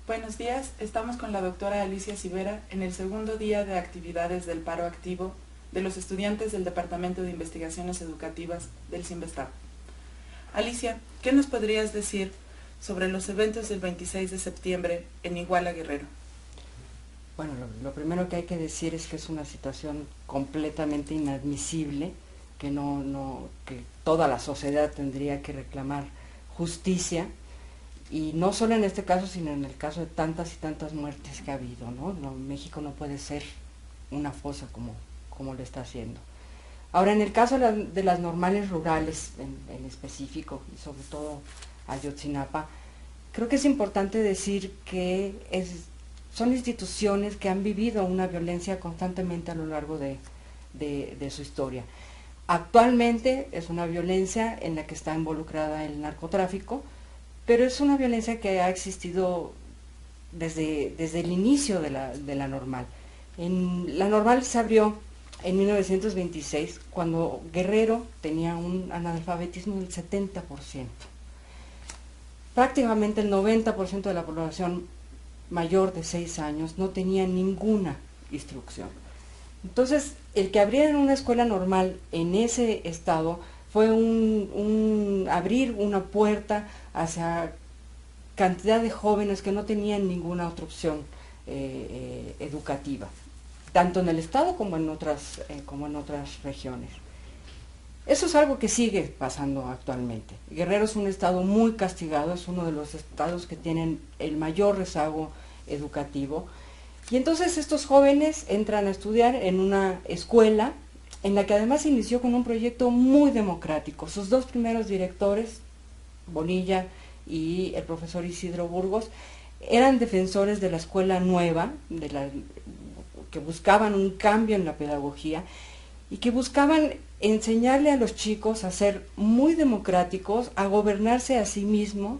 Buenos días, estamos con la doctora Alicia Civera en el segundo día de actividades del paro activo de los estudiantes del Departamento de Investigaciones Educativas del CINVESTAB. Alicia, ¿qué nos podrías decir sobre los eventos del 26 de septiembre en Iguala Guerrero? Bueno, lo primero que hay que decir es que es una situación completamente inadmisible, que toda la sociedad tendría que reclamar justicia, y no solo en este caso, sino en el caso de tantas y tantas muertes que ha habido, ¿no? México no puede ser una fosa como lo está haciendo. Ahora, en el caso de las normales rurales en específico, y sobre todo Ayotzinapa, creo que es importante decir que son instituciones que han vivido una violencia constantemente a lo largo de su historia. Actualmente es una violencia en la que está involucrada el narcotráfico, pero es una violencia que ha existido desde el inicio de la normal. La normal se abrió en 1926, cuando Guerrero tenía un analfabetismo del 70%. Prácticamente el 90% de la población mayor de 6 años no tenía ninguna instrucción. Entonces, el que abrieran una escuela normal en ese estado fue abrir una puerta hacia cantidad de jóvenes que no tenían ninguna otra opción educativa, tanto en el estado como en otras regiones. Eso es algo que sigue pasando actualmente. Guerrero es un estado muy castigado, es uno de los estados que tienen el mayor rezago educativo, y entonces estos jóvenes entran a estudiar en una escuela en la que además inició con un proyecto muy democrático. Sus dos primeros directores, Bonilla y el profesor Isidro Burgos, eran defensores de la escuela nueva, que buscaban un cambio en la pedagogía y que buscaban enseñarle a los chicos a ser muy democráticos, a gobernarse a sí mismos,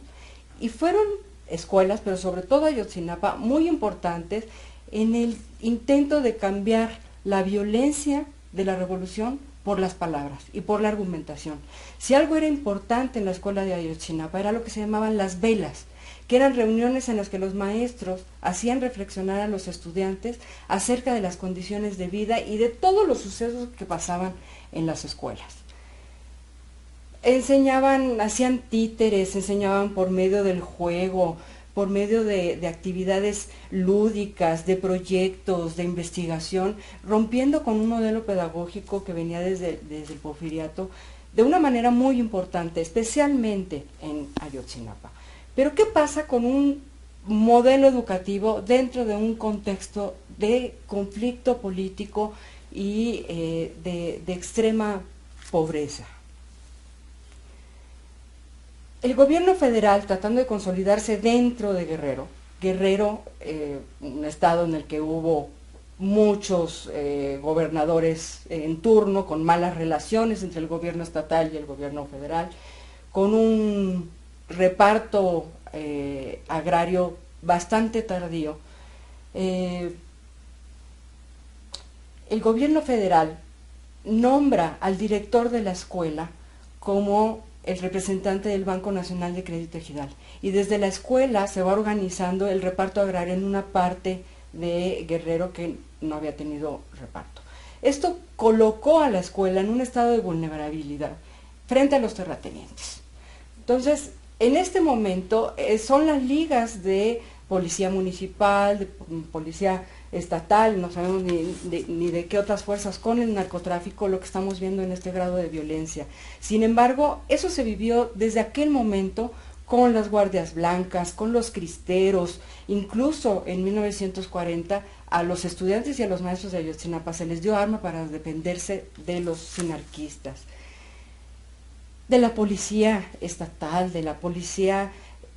y fueron escuelas, pero sobre todo Ayotzinapa, muy importantes en el intento de cambiar la violencia de la revolución por las palabras y por la argumentación. Si algo era importante en la escuela de Ayotzinapa era lo que se llamaban las velas, que eran reuniones en las que los maestros hacían reflexionar a los estudiantes acerca de las condiciones de vida y de todos los sucesos que pasaban en las escuelas. Enseñaban, hacían títeres, enseñaban por medio del juego, por medio de actividades lúdicas, de proyectos, de investigación, rompiendo con un modelo pedagógico que venía desde el porfiriato de una manera muy importante, especialmente en Ayotzinapa. Pero ¿qué pasa con un modelo educativo dentro de un contexto de conflicto político y de extrema pobreza? El gobierno federal, tratando de consolidarse dentro de Guerrero, un estado en el que hubo muchos gobernadores en turno, con malas relaciones entre el gobierno estatal y el gobierno federal, con un reparto agrario bastante tardío, el gobierno federal nombra al director de la escuela como el representante del Banco Nacional de Crédito Ejidal, y desde la escuela se va organizando el reparto agrario en una parte de Guerrero que no había tenido reparto. Esto colocó a la escuela en un estado de vulnerabilidad frente a los terratenientes. Entonces, en este momento son las ligas de policía municipal, de policía estatal, no sabemos ni de qué otras fuerzas, con el narcotráfico, lo que estamos viendo en este grado de violencia. Sin embargo, eso se vivió desde aquel momento con las guardias blancas, con los cristeros, incluso en 1940 a los estudiantes y a los maestros de Ayotzinapa se les dio arma para defenderse de los sinarquistas. De la policía estatal, de la policía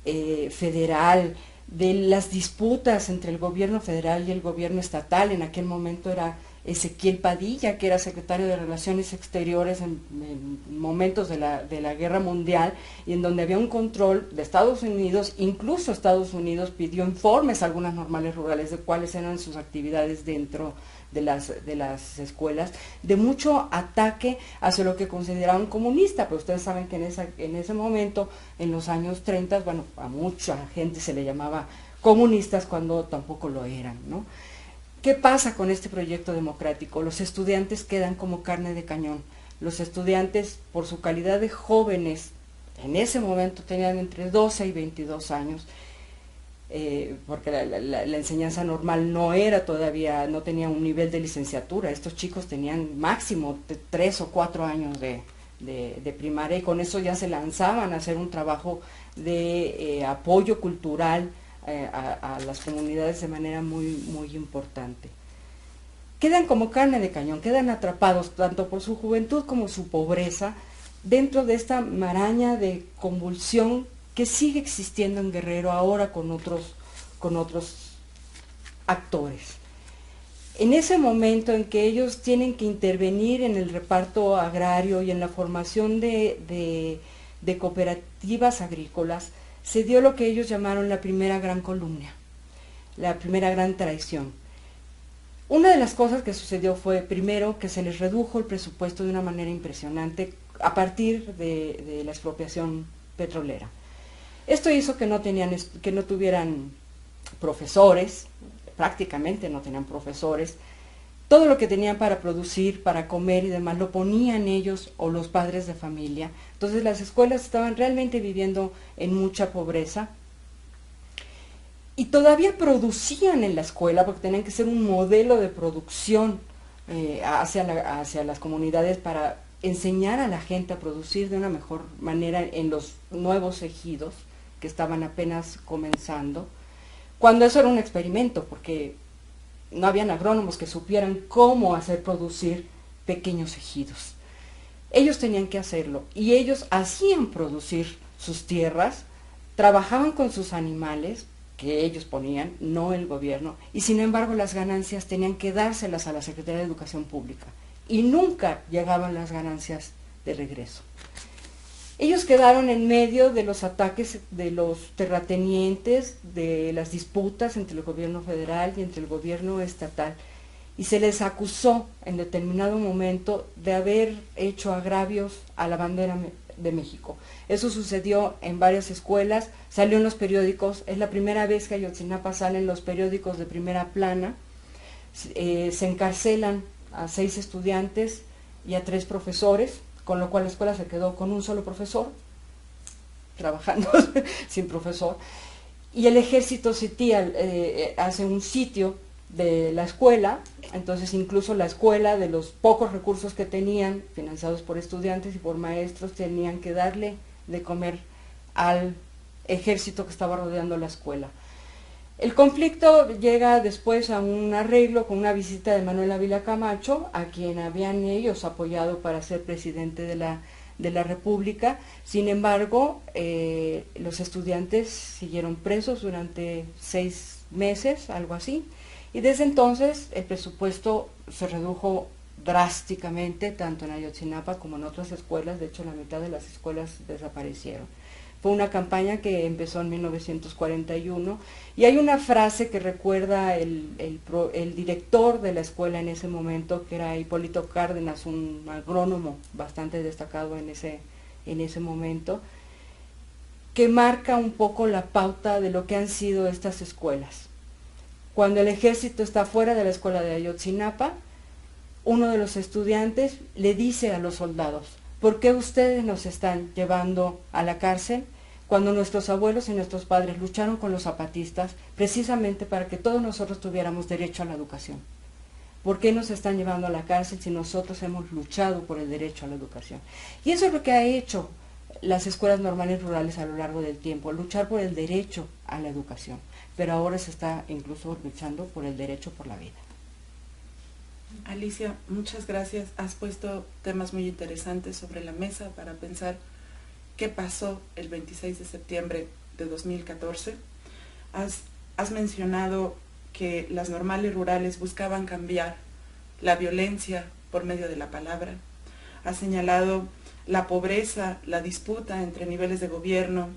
federal, de las disputas entre el gobierno federal y el gobierno estatal. En aquel momento era Ezequiel Padilla, que era secretario de Relaciones Exteriores en momentos de la Guerra Mundial, y en donde había un control de Estados Unidos. Incluso Estados Unidos pidió informes a algunas normales rurales de cuáles eran sus actividades dentro de las escuelas, de mucho ataque hacia lo que consideraban comunista, pero ustedes saben que en ese momento, en los años 30, bueno, a mucha gente se le llamaba comunistas cuando tampoco lo eran, ¿no? ¿Qué pasa con este proyecto democrático? Los estudiantes quedan como carne de cañón. Los estudiantes, por su calidad de jóvenes, en ese momento tenían entre 12 y 22 años, porque la enseñanza normal no era todavía, no tenía un nivel de licenciatura. Estos chicos tenían máximo 3 o 4 años de primaria, y con eso ya se lanzaban a hacer un trabajo de apoyo cultural a las comunidades de manera muy, muy importante. Quedan como carne de cañón, quedan atrapados tanto por su juventud como su pobreza dentro de esta maraña de convulsión que sigue existiendo en Guerrero ahora con otros actores. En ese momento en que ellos tienen que intervenir en el reparto agrario y en la formación de cooperativas agrícolas, se dio lo que ellos llamaron la primera gran calumnia, la primera gran traición. Una de las cosas que sucedió fue, primero, que se les redujo el presupuesto de una manera impresionante a partir de la expropiación petrolera. Esto hizo que no tuvieran profesores, prácticamente no tenían profesores. Todo lo que tenían para producir, para comer y demás, lo ponían ellos o los padres de familia. Entonces las escuelas estaban realmente viviendo en mucha pobreza. Y todavía producían en la escuela, porque tenían que ser un modelo de producción hacia las comunidades para enseñar a la gente a producir de una mejor manera en los nuevos ejidos que estaban apenas comenzando, cuando eso era un experimento, porque no habían agrónomos que supieran cómo hacer producir pequeños ejidos. Ellos tenían que hacerlo, y ellos hacían producir sus tierras, trabajaban con sus animales, que ellos ponían, no el gobierno, y sin embargo las ganancias tenían que dárselas a la Secretaría de Educación Pública, y nunca llegaban las ganancias de regreso. Ellos quedaron en medio de los ataques de los terratenientes, de las disputas entre el gobierno federal y entre el gobierno estatal, y se les acusó en determinado momento de haber hecho agravios a la bandera de México. Eso sucedió en varias escuelas, salió en los periódicos, es la primera vez que Ayotzinapa sale en los periódicos de primera plana. Se encarcelan a 6 estudiantes y a 3 profesores, con lo cual la escuela se quedó con un solo profesor, trabajando sin profesor, y el ejército sitía, hace un sitio de la escuela. Entonces incluso la escuela, de los pocos recursos que tenían, financiados por estudiantes y por maestros, tenían que darle de comer al ejército que estaba rodeando la escuela. El conflicto llega después a un arreglo con una visita de Manuel Ávila Camacho, a quien habían ellos apoyado para ser presidente de la República. Sin embargo, los estudiantes siguieron presos durante 6 meses, algo así, y desde entonces el presupuesto se redujo drásticamente, tanto en Ayotzinapa como en otras escuelas. De hecho, la mitad de las escuelas desaparecieron. Fue una campaña que empezó en 1941, y hay una frase que recuerda el director de la escuela en ese momento, que era Hipólito Cárdenas, un agrónomo bastante destacado en ese momento, que marca un poco la pauta de lo que han sido estas escuelas. Cuando el ejército está fuera de la escuela de Ayotzinapa, uno de los estudiantes le dice a los soldados: ¿por qué ustedes nos están llevando a la cárcel cuando nuestros abuelos y nuestros padres lucharon con los zapatistas precisamente para que todos nosotros tuviéramos derecho a la educación? ¿Por qué nos están llevando a la cárcel si nosotros hemos luchado por el derecho a la educación? Y eso es lo que ha hecho las escuelas normales rurales a lo largo del tiempo, luchar por el derecho a la educación. Pero ahora se está incluso luchando por el derecho por la vida. Alicia, muchas gracias. Has puesto temas muy interesantes sobre la mesa para pensar qué pasó el 26 de septiembre de 2014. Has mencionado que las normales rurales buscaban cambiar la violencia por medio de la palabra. Has señalado la pobreza, la disputa entre niveles de gobierno,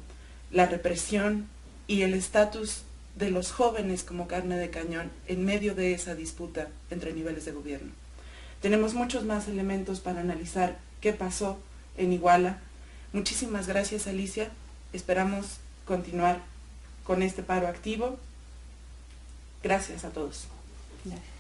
la represión y el estatus de los jóvenes como carne de cañón en medio de esa disputa entre niveles de gobierno. Tenemos muchos más elementos para analizar qué pasó en Iguala. Muchísimas gracias, Alicia. Esperamos continuar con este paro activo Gracias a todos. Gracias.